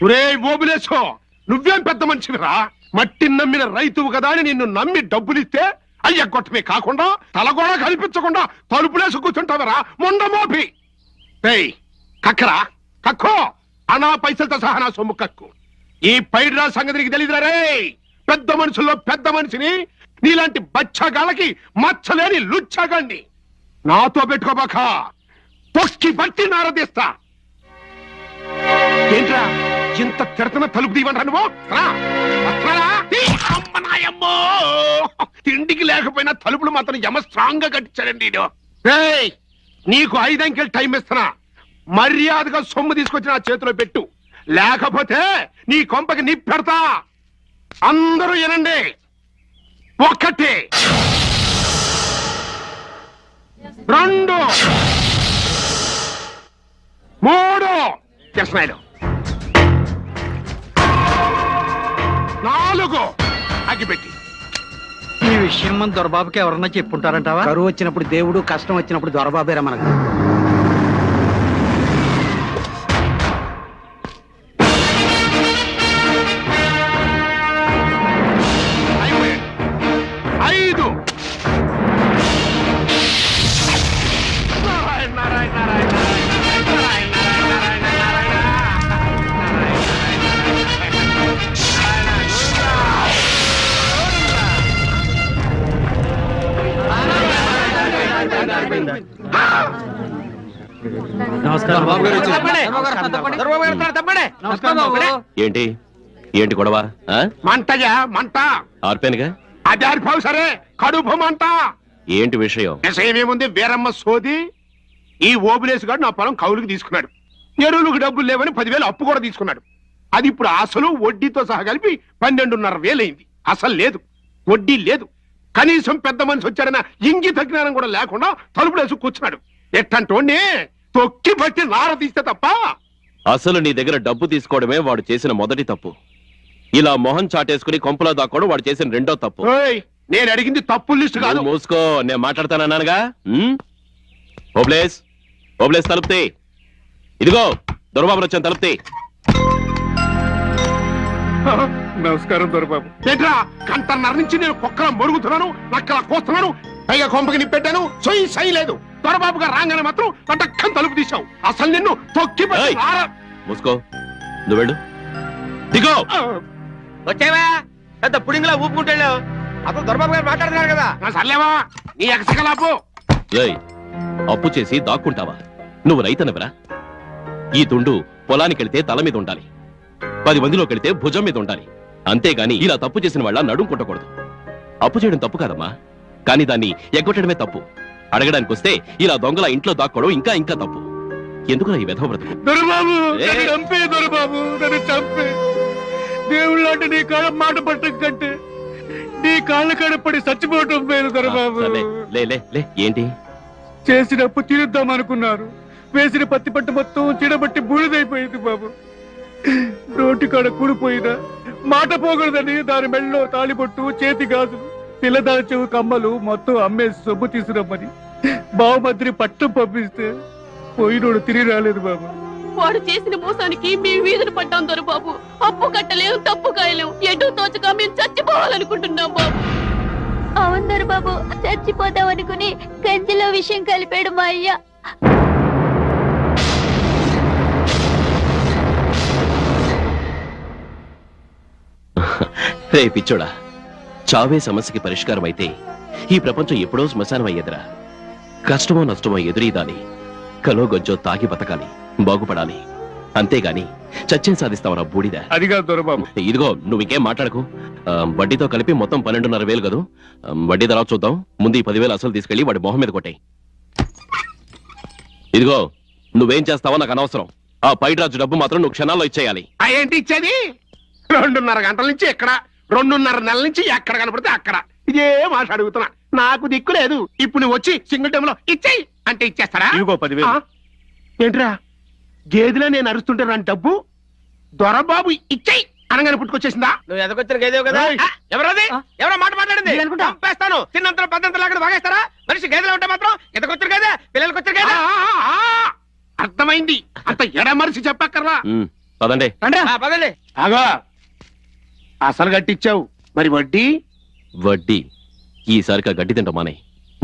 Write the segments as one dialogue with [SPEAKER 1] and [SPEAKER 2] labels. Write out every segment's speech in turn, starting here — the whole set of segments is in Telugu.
[SPEAKER 1] ఒరే ఓబులేసో, నువ్వేం పెద్ద మనిషివిరా? మట్టి నమ్మిన రైతువు కదా అని నిన్ను నమ్మి డబ్బులిస్తే అయ్య గొట్టమే కాకుండా తలగోడ కనిపించకుండా తలుపులేసి కూర్చుంటావరా మొండమోపి. కక్కరా కక్కో, అనా పైసలతో సహా నా సొమ్ము కక్కు. ఈ పైడ్రా సంగతి నీకు తెలియదురా రే. పెద్ద మనుషుల్లో పెద్ద మనిషిని, నీలాంటి బచ్చగాళ్ళకి మచ్చలేని లుచ్చగాన్ని నాతో పెట్టుకోబాక. తొక్కి బట్టి నారదీస్తా. ఏంట్రా ఇంత తిడతన తలుపు తీయమంటా నువ్వు? అమ్మనాయమ్మో, తిండికి లేకపోయినా తలుపులు మాత్రం యమ స్ట్రాంగ్ గా కట్టించాడండి. నీకు 5 అంకెలు టైం ఇస్తున్నా. మర్యాదగా సొమ్ము తీసుకొచ్చి నా చేతిలో పెట్టు, లేకపోతే నీ కొంపకి నిప్పెడతా. అందరూ వినండి. 1 2 3 కృష్ణాయుడు 4 అగ్గిపెట్టి.
[SPEAKER 2] ఈ విషయం మన దొరబాబుకి ఎవరన్నా చెప్పుంటారంటావా?
[SPEAKER 3] కరువు వచ్చినప్పుడు దేవుడు, కష్టం వచ్చినప్పుడు దొరబాబేరా మనకు.
[SPEAKER 4] ఏంటి ఏంటి గొడవ?
[SPEAKER 1] మంటయా మంట.
[SPEAKER 4] ఆర్పేనుగా.
[SPEAKER 1] అది ఆరిపోవు సరే, కడుపు మంట.
[SPEAKER 4] ఏంటి విషయం?
[SPEAKER 1] విషయం ఏముంది? వీరమ్మ సోది. ఈ ఓబులేసు గారు నా పొలం కౌలుకి తీసుకున్నాడు. ఎరువులకు డబ్బులు లేవని 10,000 అప్పు కూడా తీసుకున్నాడు. అది ఇప్పుడు అసలు వడ్డీతో సహా కలిపి 12,500 అయింది. అసలు లేదు, వడ్డీ లేదు. కనీసం పెద్ద మనిషి వచ్చాడన్న ఇంగిత జ్ఞానం కూడా లేకుండా తలుపులేసి కూర్చున్నాడు. ఎట్టంటోనే తొక్కి పట్టి నార తీస్తే తప్ప.
[SPEAKER 4] అసలు నీ దగ్గర డబ్బు తీసుకోవడమే వాడు చేసిన మొదటి తప్పు. ఇలా మొహం చాటేసుకుని కొంపలో దాక్కోవడం వాడు చేసిన రెండో తప్పు.
[SPEAKER 1] నేను అడిగింది తప్పు లిస్టు కాదు.
[SPEAKER 4] మూసుకో, నేను మాట్లాడతానన్నానుగా. ఓబ్లేస్ ఓబ్లేస్ తలుపుతే. ఇదిగో దొరబాబు వచ్చాను, తలుపుతే.
[SPEAKER 1] నమస్కారం దొరబాబు. ఏంట్రా కంటన్నర నుంచి నేను కుక్కలా మొరుగుతున్నాను, నక్కలా కోస్తున్నాను, పైగా కొంపకి నిప్పెట్టాను. సొయ్యి సై లేదు. దొరబాబు గారు రాగానే మాత్రం పట్టక్కని తలుపు తీశావు. అసలు నిన్ను తొక్కి
[SPEAKER 4] మూసుకో, నువ్వు వెళ్ళు. దిగో.
[SPEAKER 2] వచ్చావా? పెద్ద పుడింగ్లా ఊపుకుంటాడు. అప్పుడు దొరబాబు గారు మాట్లాడుతున్నారు కదా.
[SPEAKER 1] సర్లేవా నీ ఎగసగలాపు.
[SPEAKER 4] అప్పు చేసి దాక్కుంటావా? నువ్వు రైతనవరా? ఈ దుండు పొలానికి వెళితే తల మీద ఉండాలి, 10 మందిలోకి వెళితే భుజం మీద ఉండాలి. అంతేగాని ఇలా తప్పు చేసిన వాళ్ళ నడుం కొట్టకూడదు. అప్పు చేయడం తప్పు కాదమ్మా, కానీ దాన్ని ఎగ్గొట్టడమే తప్పు. అడగడానికి వస్తే ఇలా దొంగల ఇంట్లో దాక్కోవడం ఇంకా ఇంకా తప్పు. ఎందుకురా ఈ వెధవ బ్రతుకు?
[SPEAKER 1] దొరబాబు నన్ను చంపే, దొరబాబు నన్ను చంపే. దేవుళ్ళ అంటే నీ కాళ్ళ మాట పట్టం కంటే నీ కాళ్ళ కడపడి చచ్చిపోవటం మేలు దొరబాబు.
[SPEAKER 4] ఏంటి
[SPEAKER 1] చేసినప్పు తీరుద్దాం అనుకున్నారు. వేసిన పత్తి పట్టు మొత్తం చీడబట్టి బూడిదైపోయింది బాబు. నోటి కాడ కూడిపోయినా మాట పోకూడదని దాని మెళ్ళలో తాళిబొట్టు, చేతి గాజులు, పిల్లదాని చెవు కమ్మలు మొత్తం అమ్మేసి సొమ్ము తీసుకురమ్మని బావమద్రి పట్టం పంపిస్తే పోయినోడు తిరిగి రాలేదు బాబు.
[SPEAKER 5] వాడు చేసిన మోసానికి మేము వీధులు పడ్డాం దొరబాబు. అప్పు కట్టలేము, తప్పు కాయలేము, ఎటు తోచగా మేము చచ్చిపోవాలనుకుంటున్నాం బాబు.
[SPEAKER 6] అవును దొరబాబు, చచ్చిపోతాం అనుకుని గంజిలో విషయం కలిపాడు మా అయ్య.
[SPEAKER 4] రే పిచ్చోడా, చావే సమస్యకి పరిష్కారం అయితే ఈ ప్రపంచం ఎప్పుడో శ్మశానం అయ్యేదిరా. కష్టమో నష్టమో ఎదురీదాలి, కలో గొంజో తాగి బతకాలి, బాగుపడాలి. అంతేగాని చచ్చేం సాధిస్తావరా బూడిదా?
[SPEAKER 1] అదిగా దొరబాబు.
[SPEAKER 4] ఇదిగో నువ్వు ఇంకేం మాట్లాడకు. వడ్డీతో కలిపి మొత్తం 12,500 కదూ. వడ్డీ తర్వాత చూద్దాం. ముందు ఈ 10,000 అసలు తీసుకెళ్లి వాడి మొహం మీద కొట్టాయి. ఇదిగో నువ్వేం చేస్తావో నాకు అనవసరం. ఆ పైడ్రాజు డబ్బు మాత్రం నువ్వు క్షణాల్లో ఇచ్చేయాలి.
[SPEAKER 1] ఏంటి ఇచ్చేది? 2.5 గంటల నుంచి ఎక్కడ, 2.5 నెలల నుంచి ఎక్కడ కనపడితే అక్కడ ఇదే మాట అడుగుతున్నా. నాకు దిక్కు లేదు. ఇప్పుడు నువ్వు వచ్చి సింగిల్ టైంలో ఇచ్చేయి అంటే ఇచ్చేస్తారా? 10,000. ఏంట్రా గేదెలో నేను అరుస్తుంటే రాని డబ్బు దొరబాబు ఇచ్చేయి అనగానే పుట్టుకొచ్చేసిందా?
[SPEAKER 2] నువ్వు ఎదకొచ్చిన గేదేవు కదా. ఎవరది? ఎవరో మాట మాట్లాడింది. చంపేస్తాను. తిన్నంతలో 10 లాగా వాగేస్తారా? మనిషి గేదెలో ఉంటే మాత్రం ఎదకొచ్చారు కదా, పిల్లలకి వచ్చారు కదా.
[SPEAKER 1] అర్థమైంది. అంత ఎడ మనిషి చెప్పక్కర్లా.
[SPEAKER 4] పదండి.
[SPEAKER 2] పదండి.
[SPEAKER 1] ఆగో అసలు గట్టిచ్చావు మరి వడ్డీ
[SPEAKER 4] వడ్డీ ఈసారిగా గడ్డి తింటాం మానే.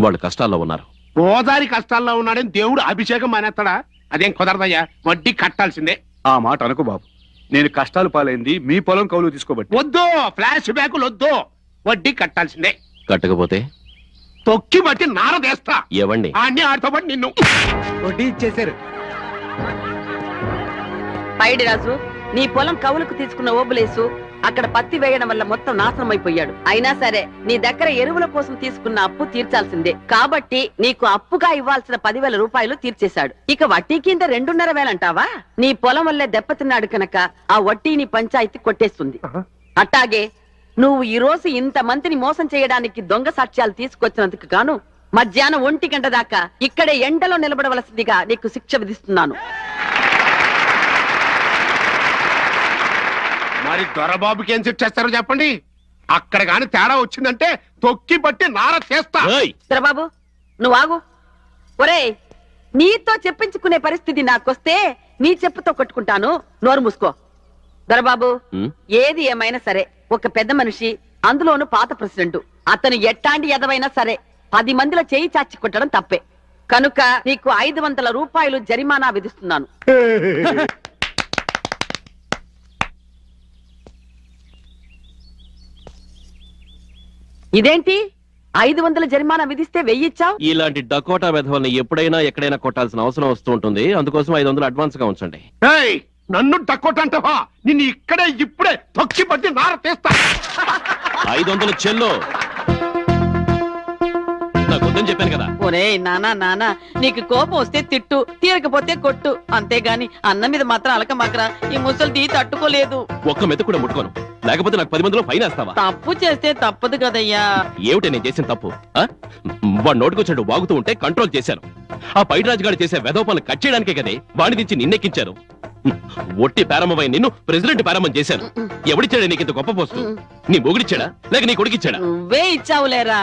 [SPEAKER 4] వాళ్ళు కష్టాల్లో ఉన్నారు.
[SPEAKER 1] గోదారి కష్టాల్లో ఉన్నాడని దేవుడు అభిషేకం మానేస్తాడా? అదేం కుదరదయ్యా, వడ్డీ కట్టాల్సిందే.
[SPEAKER 7] ఆ మాట అనుకు బాబు. నేను కష్టాలు పాలైంది మీ పొలం కౌలు తీసుకోబట్టి.
[SPEAKER 1] వద్దు, ఫ్లాష్ బ్యాకులు వద్దు, వడ్డీ కట్టాల్సిందే.
[SPEAKER 4] కట్టకపోతే
[SPEAKER 1] తొక్కి బట్టి నారదేస్తా.
[SPEAKER 4] ఎవండి?
[SPEAKER 1] అన్ని ఆడితో పాటు నిన్ను.
[SPEAKER 3] వడ్డీ ఇచ్చేశారు.
[SPEAKER 8] పైడి రాజు, నీ పొలం కవులకు తీసుకున్న ఓబులేసు అక్కడ పత్తి వేయడం వల్ల మొత్తం నాశనం అయిపోయాడు. అయినా సరే నీ దగ్గర ఎరువుల కోసం తీసుకున్న అప్పు తీర్చాల్సిందే. కాబట్టి నీకు అప్పుగా ఇవ్వాల్సిన 10,000 రూపాయలు తీర్చేశాడు. ఇక వడ్డీ కింద 2,500 అంటావా? నీ పొలం వల్లే దెబ్బతిన్నాడు కనుక ఆ వడ్డీని పంచాయతీ కొట్టేస్తుంది. అట్టాగే నువ్వు ఈ రోజు ఇంత మందిని మోసం చేయడానికి దొంగ సాక్ష్యాలు తీసుకొచ్చినందుకు గాను మధ్యాహ్నం 1 గంట దాకా ఇక్కడే ఎండలో నిలబడవలసిందిగా నీకు శిక్ష విధిస్తున్నాను.
[SPEAKER 1] మరి దొరబాబుకి ఏం చేస్తారో చెప్పండి. అక్కడ గాని తేడా వచ్చిందంటే తొక్కి బట్టి నార చేస్తా.
[SPEAKER 4] ఏయ్!
[SPEAKER 8] బాబు నువ్వు ఆగు. ఒరేయ్, నీతో చెప్పించుకునే పరిస్థితి నాకొస్తే నీ చెప్పుతో కొట్టుకుంటాను. నోరు మూసుకో. దొరబాబు,
[SPEAKER 4] ఉమ్,
[SPEAKER 8] ఏది ఏమైనా సరే ఒక పెద్ద మనిషి, అందులోను పాత ప్రెసిడెంట్, అతను ఎట్టాంటి ఎదవైనా సరే 10 మందిలో చేయి చాచి కొట్టడం తప్పే. కనుక నీకు 500 రూపాయలు జరిమానా విధిస్తున్నాను. ఇదేంటి 500 జరిమానా విధిస్తే 1000 ఇచ్చావు?
[SPEAKER 4] ఇలాంటి డకోటా వెధవల్ని ఎప్పుడైనా ఎక్కడైనా కొట్టాల్సిన అవసరం వస్తూ ఉంటుంది. అందుకోసం 500 అడ్వాన్స్ గా ఉంచండి.
[SPEAKER 1] ఏయ్, నన్ను డక్కొట్టంటావా? నిన్ను ఇక్కడే ఇప్పుడే తొక్కి బట్టి నార తీస్తా.
[SPEAKER 4] 500 చెల్లో. నాకు వద్దని చెప్పాను కదా.
[SPEAKER 8] ఒరేయ్ నానా, నీకు కోపం వస్తే తిట్టు, తీరకపోతే కొట్టు, అంతేగాని అన్నం మీద మాత్రం అలకమాకరా. ఈ ముసలిది తట్టుకోలేదు.
[SPEAKER 4] ఒక్క మెత కూడా ముట్టుకోను, లేకపోతే నాకు 10 మందిలో ఫైన్ వేస్తావా?
[SPEAKER 8] తప్పు చేస్తే తప్పదు కదయ్యా.
[SPEAKER 4] ఏమిటి నేను చేసిన తప్పు? వాడు నోటుకొచ్చాడు వాగుతూ ఉంటే కంట్రోల్ చేశాను. ఆ పైడిరాజు గారు చేసే వెధవ పనులు కట్ చేయడానికే కదే వాడి నుంచి నిన్నెక్కించారు. ఒట్టి ప్రారంభమై నిన్ను ప్రెసిడెంట్ ప్రారంభం చేశాను. ఎవడిచ్చాడా నీకు ఇంత గొప్ప పోస్టు? నీ మొగుడిచ్చాడా లేక నీ కొడుకిచ్చాడా?
[SPEAKER 8] నువ్వే ఇచ్చావులేరా.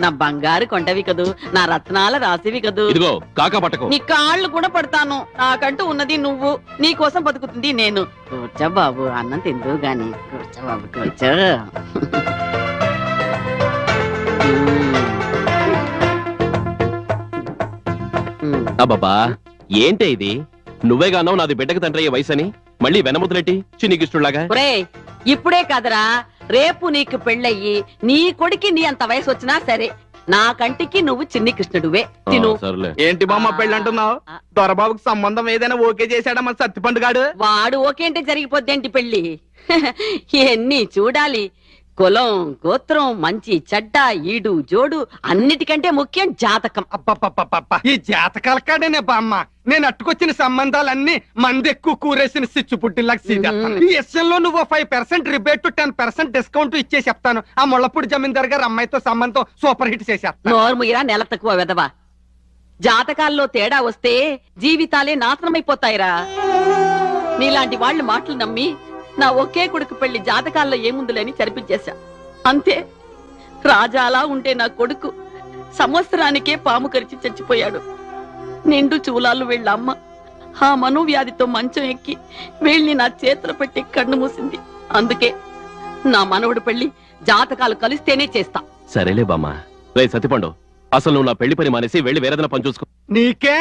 [SPEAKER 8] నా బంగారు కొండవి కదూ, నా రత్నాల రాసివి కదూ.
[SPEAKER 4] ఇదిగో కాకా పట్టకు.
[SPEAKER 8] నీ కాళ్ళు కూడా పడతాను. నాకంటూ ఉన్నది నువ్వు, నీ కోసం బతుకుతుంది నేను. కూర్చో బాబు, అన్నం తిందు గాని. కూర్చో బాబు, కూర్చో.
[SPEAKER 4] అబ్బబ్బా ఏంటే ఇది? నువ్వేగా అన్నావు నాది బిడ్డకు తండ్రి అయ్యే వయసని. మళ్ళీ వెనముదలెట్టి చిన్నికిష్టులాగా.
[SPEAKER 8] ఒరేయ్, ఇప్పుడే కాదరా, రేపు నీకు పెళ్ళయ్యి నీ కొడుకి నీ అంత వయసు వచ్చినా సరే నా కంటికి నువ్వు చిన్ని కృష్ణుడువే. తిను.
[SPEAKER 4] సర్లే.
[SPEAKER 3] ఏంటి బామ్మ పెళ్ళి అంటున్నావు? దొరబాబుకి సంబంధం ఏదైనా ఓకే చేశాడా మన సత్తిపండు గాడు?
[SPEAKER 8] వాడు ఓకే అంటే జరిగిపోద్దేంటి పెళ్లి? ఎన్ని చూడాలి. కులం, గోత్రం, మంచి చెడ్డ, ఈడు జోడు, అన్నిటికంటే ముఖ్యం జాతకం.
[SPEAKER 3] అబ్బబ్బబ్బబ్బ, ఈ జాతకాల కాడేనే బామ్మ నేను అట్టుకొచ్చిన సంబంధాలన్నీ మంది ఎక్కువ కూరేసిన సిచ్చు పుట్టినలాగా సీదేస్తాను. ఈ విషయంలో నువ్వు 5% రిబేట్ 10% డిస్కౌంట్ ఇచ్చే చెప్తాను. ఆ ముళ్ళపూడి జమీందార్ గారు అమ్మాయితో సంబంధం సూపర్ హిట్ చేసేస్తాను.
[SPEAKER 8] నోర్ముయిరా నెల తక్కువ వెదవా. జాతకాల్లో తేడా వస్తే జీవితాలే నాశనమైపోతాయిరా. నీలాంటి వాళ్ళు మాటలు నమ్మి నా ఒకే కొడుకు పెళ్లి జాతకాల్లో ఏముందులేని చరిపించేశా. అంతే. రాజాలా ఉంటే నా కొడుకు సంవత్సరానికే పాము కరిచి చచ్చిపోయాడు. నిండు చూలాలు వీళ్ళ అమ్మ ఆ మనోవ్యాధితో మంచం ఎక్కి వీళ్ళని నా చేతులు పెట్టి కన్ను మూసింది. అందుకే నా మనవడు పెళ్లి జాతకాలు కలిస్తేనే చేస్తా.
[SPEAKER 4] సరేలే బామ్మ. రే సత్తిపండు, అసలు నువ్వు నా పెళ్లి పని మానేసి వెళ్ళి వేరేదైనా పని చూసుకో.
[SPEAKER 3] నీకే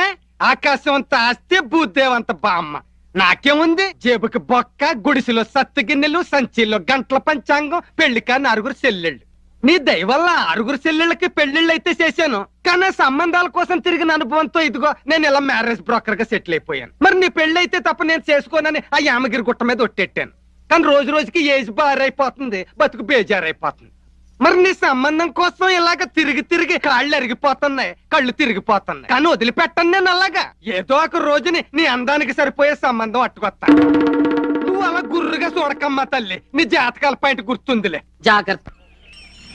[SPEAKER 3] ఆకాశం అంత ఆస్తి భూదేవంత బామ్మ. నాకేముంది? జేబుకి బొక్క, గుడిసెలో సత్తు గిన్నెలు, సంచిలో గంటల పంచాంగం, పెళ్లికా 6 చెల్లెళ్ళు. నీ దయ వల్ల 6 చెల్లెళ్ళకి పెళ్లిళ్ళు అయితే చేశాను. కానీ సంబంధాల కోసం తిరిగిన అనుభవంతో ఇదిగో నేను ఇలా మ్యారేజ్ బ్రోకర్ గా సెటిల్ అయిపోయాను. మరి నీ పెళ్లి అయితే తప్ప నేను చేసుకోనని ఆ యామగిరి గుట్ట మీద ఒట్టెట్టాను. కానీ రోజు రోజుకి ఏజ్ బారైపోతుంది, బతుకు బేజారైపోతుంది. మరి నీ సంబంధం కోసం ఇలాగ తిరిగి తిరిగి కాళ్ళు అరిగిపోతున్నాయి, కళ్ళు తిరిగిపోతున్నాయి. కానీ వదిలిపెట్టను నేను అలాగా. ఏదో ఒక రోజుని నీ అందానికి సరిపోయే సంబంధం అట్టుకొస్తా. నువ్వు అలా గుర్రుగా చూడకమ్మా తల్లి. నీ జాతకాల పాయింట్ గుర్తుందిలే.
[SPEAKER 8] జాగ్రత్త.